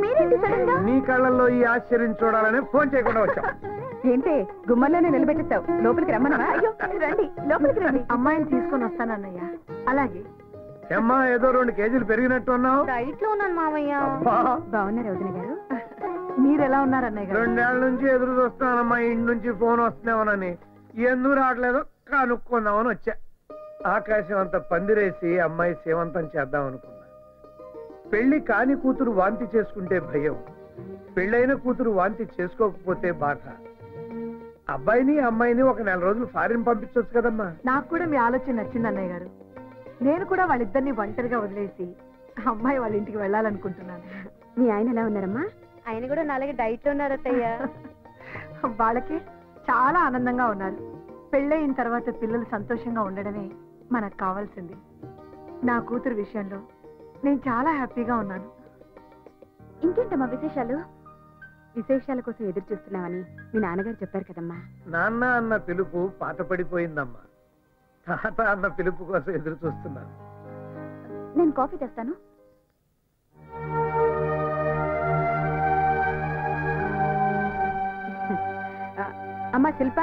మీరేంటి సడన్ గా? నీ కళ్ళల్లో ఈ ఆశ్చర్యం చూడాలని ఫోన్ చేయకుండా వచ్చాం. ఏంటి గుమ్మల్లోనే నిలబెట్టేస్తావు? లోపలికి రమ్మన్నా? అయ్యో రండి, లోపలికి రండి. అమ్మాయిని తీసుకొని వస్తానన్నయ్య. అలాగే. అమ్మా, ఏదో 2 కేజీలు పెరిగినట్టు ఉన్నావు. డైట్ లో ఉన్నాను మావయ్య. బాగున్నారు వదిన గారు. మీరు ఎలా ఉన్నారు అన్నయ్య గారు? 2 ఏళ్ల నుంచి ఎదురు చూస్తున్నానమ్మా, ఇంటి నుంచి ఫోన్ వస్తున్నామనని. ఎందుకు రావట్లేదో కనుక్కుందామని వచ్చా. ఆకాశం అంత పందిరేసి అమ్మాయి సేవంతం చేద్దాం అనుకున్నా. పెళ్లి కాని కూతురు వాంతి చేసుకుంటే భయం, పెళ్ళైన కూతురు వాంతి చేసుకోకపోతే బాధ. అబ్బాయిని అమ్మాయిని ఒక 4 రోజులు ఫారిన్ పంపించవచ్చు కదమ్మా. నాకు కూడా మీ ఆలోచన నచ్చింది అన్నయ్య గారు. నేను కూడా వాళ్ళిద్దరిని ఒంటరిగా వదిలేసి అమ్మాయి వాళ్ళ ఇంటికి వెళ్ళాలనుకుంటున్నాను. మీ ఆయన ఎలా ఉన్నారమ్మా? ఆయన కూడా నాలుగు డైట్ లో ఉన్నారు అత్తయ్య. వాళ్ళకి చాలా ఆనందంగా ఉన్నారు. పెళ్ళయిన తర్వాత పిల్లలు సంతోషంగా ఉండడమే మనకు కావాల్సింది. నా కూతురు విషయంలో నేను చాలా హ్యాపీగా ఉన్నాను. ఇంకేంటమ్మా విశేషాలు? విశేషాల కోసం ఎదురు చూస్తున్నామని మీ నాన్నగారు చెప్పారు కదమ్మా. నాన్న అన్న పిలుపు పాత పడిపోయిందమ్మా. తాత అన్న పిలుపు కోసం ఎదురు చూస్తున్నాను. నేను కాఫీ తెస్తాను. అమ్మా శిల్ప,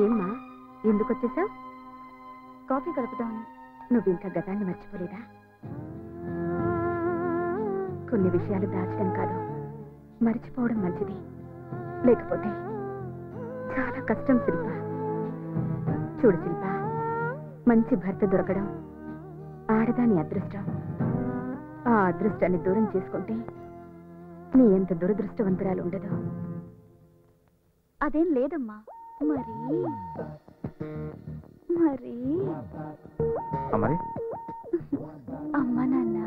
ఏమ్మా ఎందుకు వచ్చేసావు? కాఫీ కలుపుదామని. నువ్వు ఇంకా గతాన్ని మర్చిపోలేదా? కొన్ని విషయాలు దాచడం కాదు, మర్చిపోవడం మంచిది. లేకపోతే చాలా కష్టం శిల్ప. చూడు శిల్ప, మంచి భర్త దొరకడం ఆడదాని అదృష్టం. ఆ అదృష్టాన్ని దూరం చేసుకుంటే నీ ఎంత దురదృష్టవంతురాలు ఉండదు. అదేం లేదమ్మా. మరి మరి మరి అమ్మ నాన్న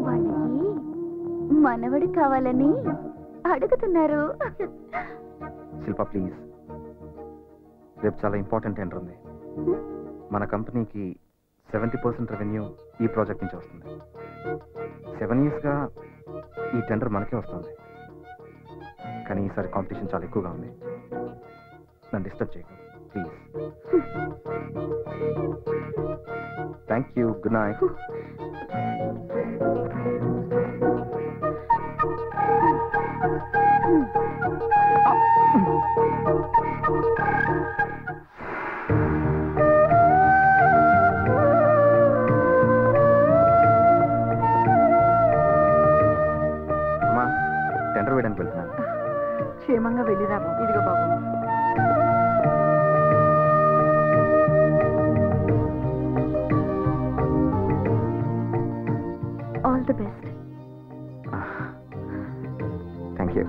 వాళ్ళకి మనవడు కావాలని అడుగుతున్నారు. శిల్ప ప్లీజ్, రేపు చాలా ఇంపార్టెంట్ టెండర్ ఉంది. మన కంపెనీకి 70% రెవెన్యూ ఈ ప్రాజెక్ట్ నుంచి వస్తుంది. 7 yearsగా ఈ టెండర్ మనకే వస్తుంది. కానీ ఈసారి కాంపిటీషన్ చాలా ఎక్కువగా ఉంది. నన్ను డిస్టర్బ్ చేయకు please. Thank you, good night. అమ్మా, టెండర్ వేయడానికి వెళ్తున్నాను. క్షేమంగా వెళ్ళిరా బాబు. ఇదిగో బాబు. All the best. Thank you.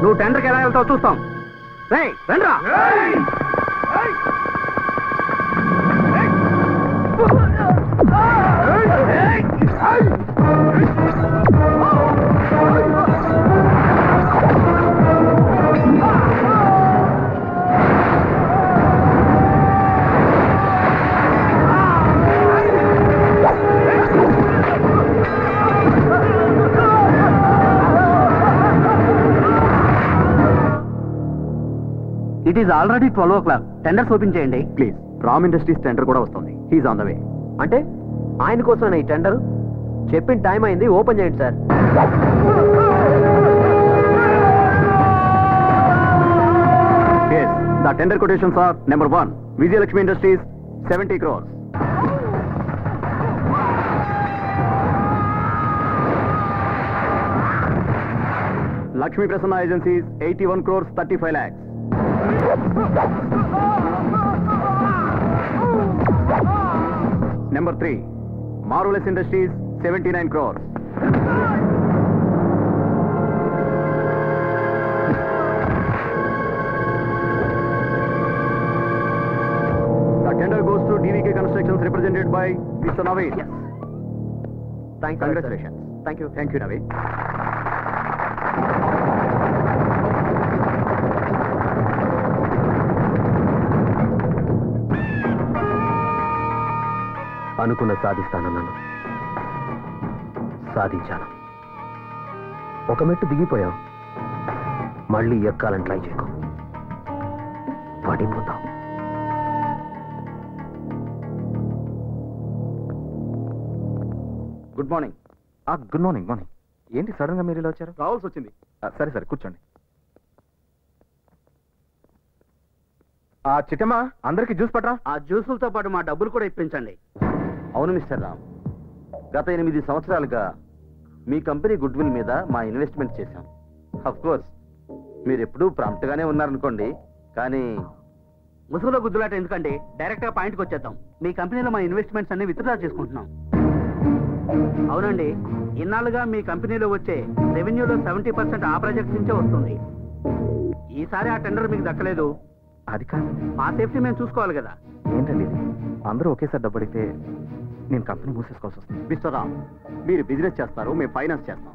నువ్వు టెండర్కి ఎలా వెళ్తావు చూస్తాం. రండ్రా. It is already 12 o'clock. Tenders open చేయండి ప్లీజ్. రామ్ ఇండస్ట్రీస్ టెండర్ కూడా వస్తుంది. He's on the way. అంటే ఆయన కోసం ఈ టెండర్ చెప్పిన టైం అయింది, ఓపెన్ చేయండి sir. Yes, the tender quotations are number 1, Vijayalakshmi Industries, 70 crores. Lakshmi Prasanna Agencies, 81 crores 35 lakhs. Number 3, Marvelous Industries, 79 crores. The tender goes to DVK Constructions represented by Mr. Naveed. Yes. Congratulation. Thank you Naveen. అనుకున్న సాధిస్తానన్నాను, సాధించాను. ఒక మెట్టు దిగిపోయావు, మళ్ళీ ఎక్కాలని try చేయకు, పడిపోతావు. Good morning. Good morning. Morning. ఏంటి sudden గా మీరు ఇలా వచ్చారు? రావాల్సి వచ్చింది. సరే సరే కూర్చోండి. చిట్టమ్మా, అందరికి జ్యూస్ పట్రా. ఆ జ్యూసులతో పాటు మా డబ్బులు కూడా ఇప్పించండి. అవును మిస్టర్ రామ్, గత 8 సంవత్సరాలుగా మీ కంపెనీ గుడ్ విల్ మీద మా ఇన్వెస్ట్మెంట్ చేశాం. అఫ్ కోర్స్ మీరు ఎప్పుడూ ప్రాంప్ట్ గానే ఉన్నారనుకోండి, కానీ ముసుగులో గుద్దులాట ఎందుకండి, డైరెక్ట్ గా పాయింట్కి వచ్చేద్దాం. మీ కంపెనీలో మా ఇన్వెస్ట్మెంట్స్ అన్ని విత్డ్రా చేసుకుంటున్నాం. అవునండి, ఇన్నాళ్ళుగా మీ కంపెనీలో వచ్చే రెవెన్యూలో 70% ఆ ప్రాజెక్ట్స్ నుంచే వస్తుంది. ఈసారి ఆ టెండర్ మీకు దక్కలేదు. అది కాదు, మా సేఫ్టీ మేము చూసుకోవాలి కదా. ఏంటండి ఇది? అందరూ ఒకేసారి డబ్బు అడిగితే నేను కంపెనీ మూసేసుకోవాల్సి వస్తుంది. మిస్టర్ రామ్, మీరు బిజినెస్ చేస్తారు, మేము ఫైనాన్స్ చేస్తాం.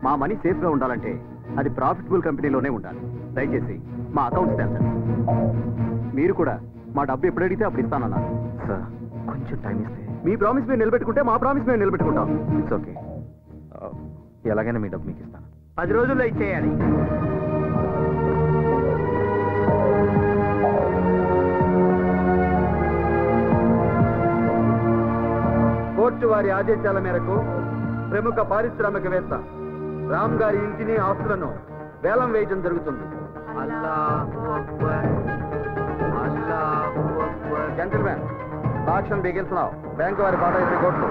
మా మనీ సేఫ్ గా ఉండాలంటే అది ప్రాఫిటబుల్ కంపెనీలోనే ఉండాలి. దయచేసి మా అకౌంట్స్ తెచ్చండి. మీరు కూడా మా డబ్బు ఎప్పుడు అడిగితే అప్పుడు ఇస్తానన్నారు. సార్ కొంచెం టైం ఇస్తే. మీ ప్రామిస్ మీరు నిలబెట్టుకుంటే మా ప్రామిస్ మేము నిలబెట్టుకుంటాం. It's okay. ఎలాగైనా మీ డబ్బు మీకు ఇస్తాను. 10 రోజుల్లో ఇచ్చేయాలి. కోర్టు వారి ఆదేశాల మేరకు ప్రముఖ పారిశ్రామికవేత్త రామ్ గారి ఇంటిని ఆస్తులను వేలం వేయడం జరుగుతుంది. Gentlemen, auction begins now. Bank వారి పాట 20 కోట్లు.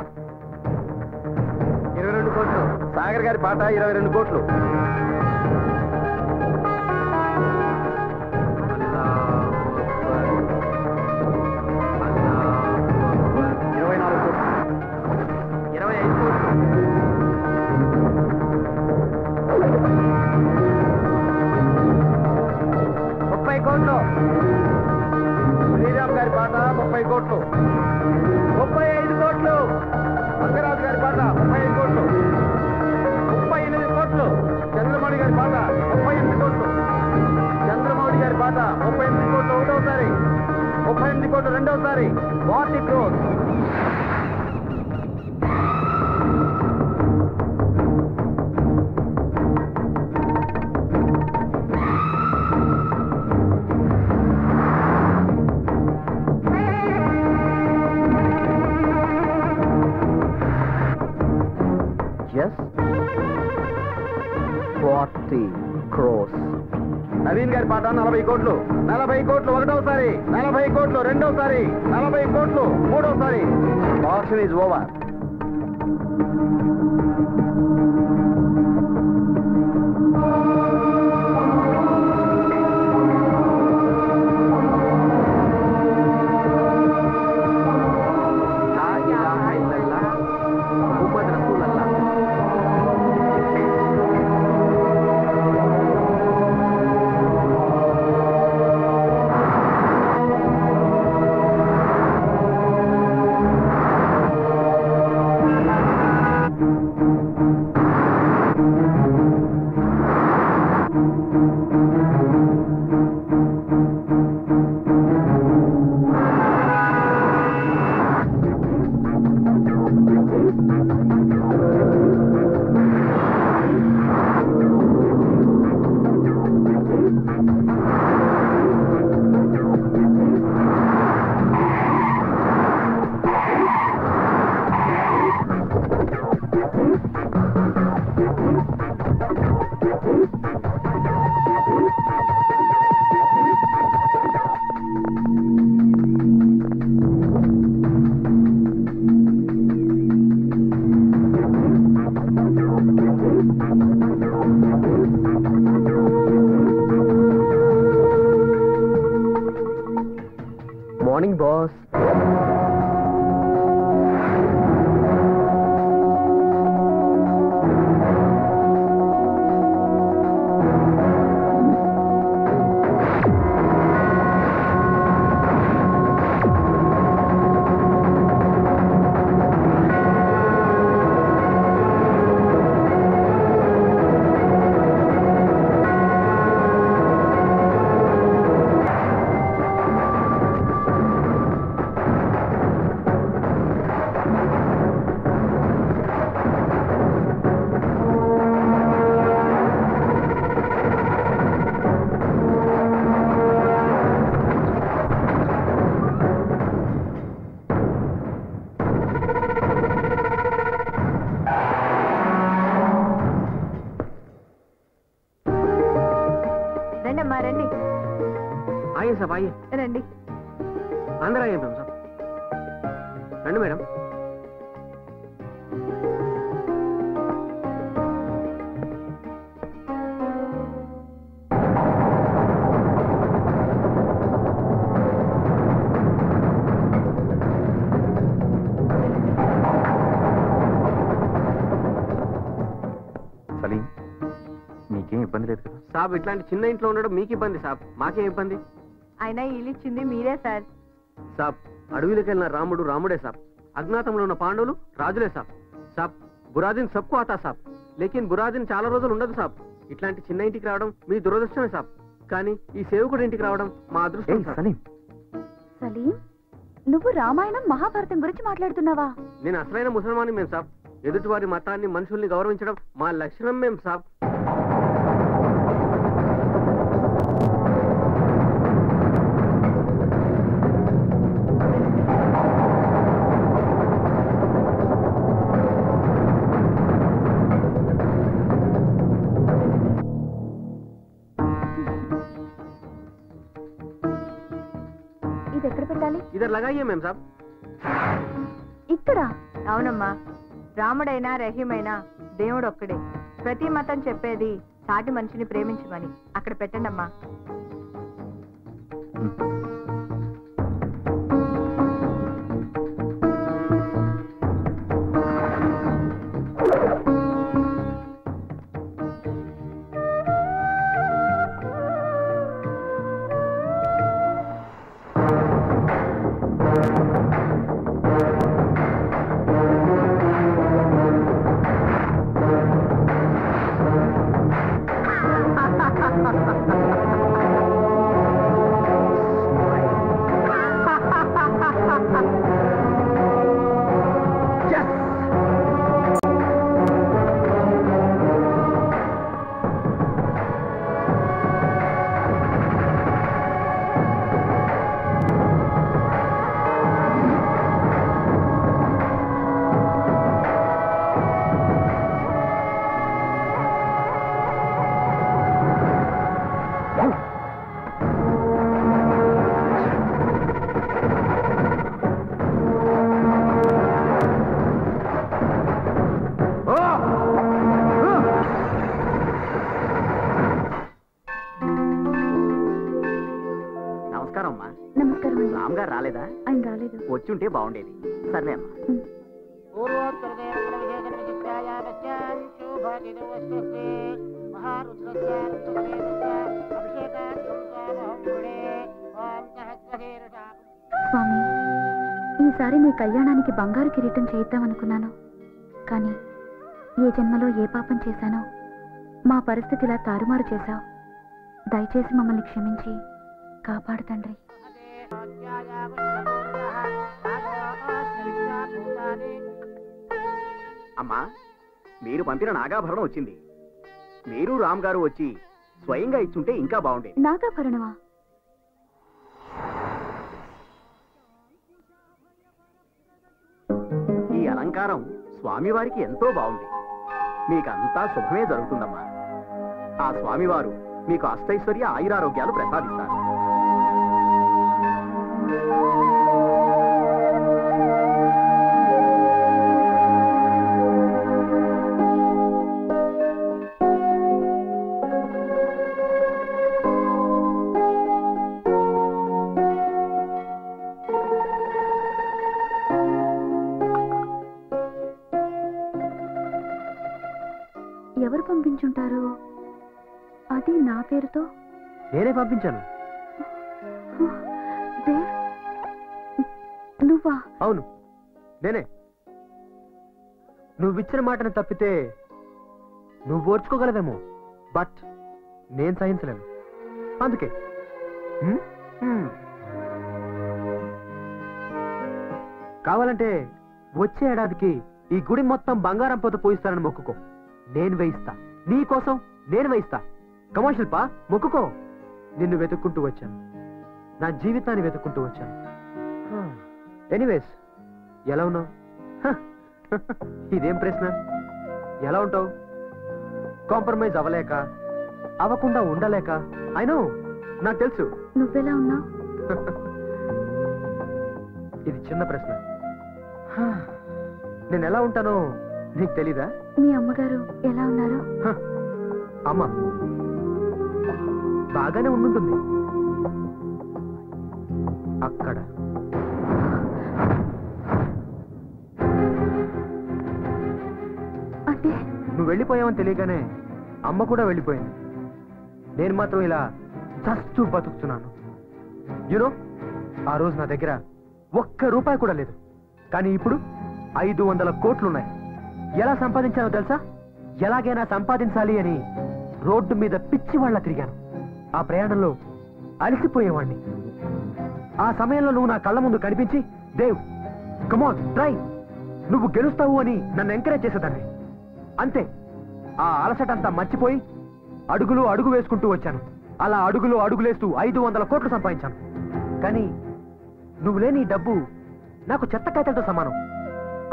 22 కోట్లు. సాగర్ గారి పాట 22 కోట్లు. 24 కోట్లు. 25 కోట్లు. 30 కోట్లు. శ్రీరామ్ గారి పాట 30 కోట్లు. 35 కోట్లు. మంగరాజు గారి పాట 35 కోట్లు. 38 కోట్లు. చంద్రమౌళి గారి పాట 38 కోట్లు. చంద్రమౌళి గారి పాట 38 కోట్లు ఒకటోసారి. 38 కోట్లు రెండోసారి. 40 crores. Yes? 40 crores. నవీన్ గారి పాట 40 కోట్లు. 40 కోట్లు ఒకటోసారి. 40 కోట్లు రెండోసారి. 40 కోట్లు మూడోసారి. Auction is over. साहब आइए రండి. अंदर आइए मैम साहब రండి మేడం సలీం, మీకేం ఇబ్బంది లేదు కదా? సాబ్ ఇట్లాంటి చిన్న ఇంట్లో ఉండడం మీకు ఇబ్బంది సాబ్, మాకేం ఇబ్బంది? అయినా ఇల్లు ఇచ్చింది మీరే సార్. సాబ్ అడవిలోకి వెళ్ళిన రాముడు రాముడే సాబ్, అజ్ఞాతంలో ఉన్న పాండవులు రాజులే సాబ్. సాబ్ బురాదిన్ సబ్కు ఆతా సాబ్, లేకిన్ బురాదిన్ చాలా రోజులు ఉండదు సాబ్. ఇట్లాంటి చిన్న ఇంటికి రావడం మీ దురదృష్టమే సాబ్, కానీ ఈ సేవకుడి ఇంటికి రావడం మా అదృష్టం సాబ్. సలీం, సలీం, నువ్వు రామాయణం మహాభారతం గురించి మాట్లాడుతున్నావా? నేను అసలైన ముసల్మాని మేము సాబ్. ఎదుటి వారి మతాన్ని మనుషుల్ని గౌరవించడం మా లక్షణం మేము సాబ్. ఇది ఎక్కడ పెట్టాలి? ఇద్దరు లగాయ్యే మేము సాబ్. ఇక్కడ. అవునమ్మా, రాముడైనా రహీమైనా దేవుడు ఒక్కడే. ప్రతి మతం చెప్పేది సాటి మనిషిని ప్రేమించమని. అక్కడ పెట్టండి అమ్మా. నమస్కారం అమ్మా. నమస్కారం. రామ్ గారు రాలేదా? ఆయన రాలేదు. వచ్చి ఉంటే బాగుండేది. సర్లే అమ్మా. స్వామి, ఈసారి నీ కళ్యాణానికి బంగారు కిరీటం చేయిద్దామనుకున్నాను. కానీ ఏ జన్మలో ఏ పాపం చేశానో మా పరిస్థితి ఇలా తారుమారు చేశావు. దయచేసి మమ్మల్ని క్షమించి కాపాడు తండ్రి. అమ్మా, మీరు పంపిన నాగాభరణం వచ్చింది. మీరు రామ్ గారు వచ్చి స్వయంగా ఇచ్చుంటే ఇంకా బాగుండేది. నాగాభరణమా? ఈ అలంకారం స్వామివారికి ఎంతో బాగుంది. మీకంతా శుభమే జరుగుతుందమ్మా. ఆ స్వామివారు మీకు అష్టైశ్వర్య ఆయురారోగ్యాలు ప్రసాదిస్తారు. ఎవరు పంపించుంటారు? అది నా పేరుతో. నేనే పంపించాను. దేవ్, నువ్వా? అవును, నేనే. నువ్విచ్చిన మాటను తప్పితే నువ్వు ఓర్చుకోగలవేమో, బట్ నేను సహించలేను. అందుకే కావాలంటే వచ్చే ఏడాదికి ఈ గుడి మొత్తం బంగారం పోత పోయిస్తానని మొక్కుకో. నేను వేయిస్తా, నీ కోసం నేను వేయిస్తా. కమా శిల్ప, మొక్కుకో. నిన్ను వెతుక్కుంటూ వచ్చాను, నా జీవితాన్ని వెతుక్కుంటూ వచ్చాను. ఎనీవేస్, ఎలా ఉన్నావు? ఇదేం ప్రశ్న? ఎలా ఉంటావు? కాంప్రమైజ్ అవ్వలేక, అవ్వకుండా ఉండలేక. ఐ నో, నాకు తెలుసు. నువ్వెలా ఉన్నావు? ఇది చిన్న ప్రశ్న. నేను ఎలా ఉంటానో నీకు తెలీదా? మీ అమ్మగారు ఎలా ఉన్నారు? అమ్మ బాగానే ఉండుంటుంది. అక్కడ అంటే నువ్వు వెళ్ళిపోయావని తెలియగానే అమ్మ కూడా వెళ్ళిపోయింది. నేను మాత్రం ఇలా చస్తూ బతుకుతున్నాను. యూనో, ఆ రోజు నా దగ్గర ₹1 కూడా లేదు. కానీ ఇప్పుడు 500 కోట్లున్నాయి. ఎలా సంపాదించానో తెలుసా? ఎలాగైనా సంపాదించాలి అని రోడ్డు మీద పిచ్చి వాళ్ళ తిరిగాను. ఆ ప్రయాణంలో అలసిపోయేవాణ్ణి. ఆ సమయంలో నువ్వు నా కళ్ళ ముందు కనిపించి, దేవ్ కమాన్ ట్రై, నువ్వు గెలుస్తావు అని నన్ను ఎంకరేజ్ చేసేదాన్ని. అంతే, ఆ అలసటంతా మర్చిపోయి అడుగు వేసుకుంటూ వచ్చాను. అలా అడుగులేస్తూ 500 కోట్లు సంపాదించాను. కానీ నువ్వు లేని ఈ డబ్బు నాకు చెత్త కాయతలతో సమానం.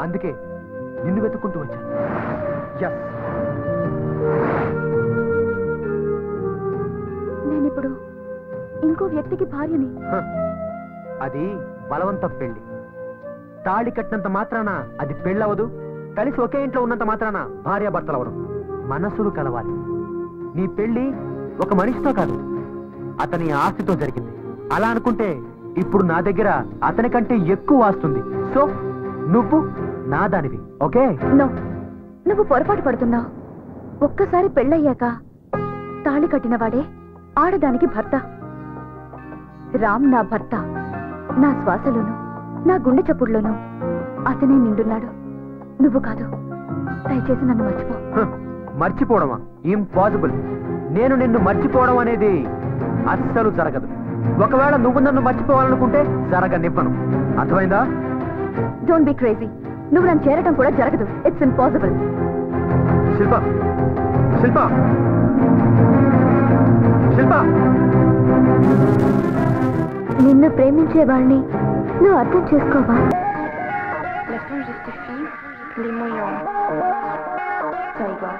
అందుకే నిన్ను వెతుక్కుంటూ వచ్చాను. ఎస్, నేనిప్పుడు ఇంకో వ్యక్తికి భార్యని. అది బలవంత పెళ్లి. తాళి కట్టినంత మాత్రాన అది పెళ్ళవదు. కలిసి ఒకే ఇంట్లో ఉన్నంత మాత్రాన భార్యాభర్తలు అవరు. మనసులు కలవాలి. నీ పెళ్లి ఒక మనిషితో కాదు, అతని ఆస్తితో జరిగింది. అలా అనుకుంటే ఇప్పుడు నా దగ్గర అతని కంటే ఎక్కువ ఆస్తుంది. సో నువ్వు నా దానివి. ఓకే? నో, నువ్వు పొరపాటు పడుతున్నావు. ఒక్కసారి పెళ్ళయ్యాక తాళి కట్టినవాడే ఆడదానికి భర్త. రామ్ నా భర్త. నా శ్వాసలోను నా గుండె చప్పుడులోను అతనే నిండున్నాడు, నువ్వు కాదు. దయచేసి నన్ను మర్చిపో. మర్చిపోవడమా? ఇంపాసిబుల్. నేను నిన్ను మర్చిపోవడం అనేది అస్సలు జరగదు. ఒకవేళ నువ్వు నన్ను మర్చిపోవాలనుకుంటే జరగనివ్వను. అర్థమైందా? Don't be crazy. నువ్వు నన్ను చేరటం కూడా జరగదు. It's impossible. శిల్ప, శిల్ప, శిల్ప, నిన్ను ప్రేమించే వాళ్ళని నువ్వు అర్థం చేసుకోవా? Laisse-moi justifie les moyens. Ça y va.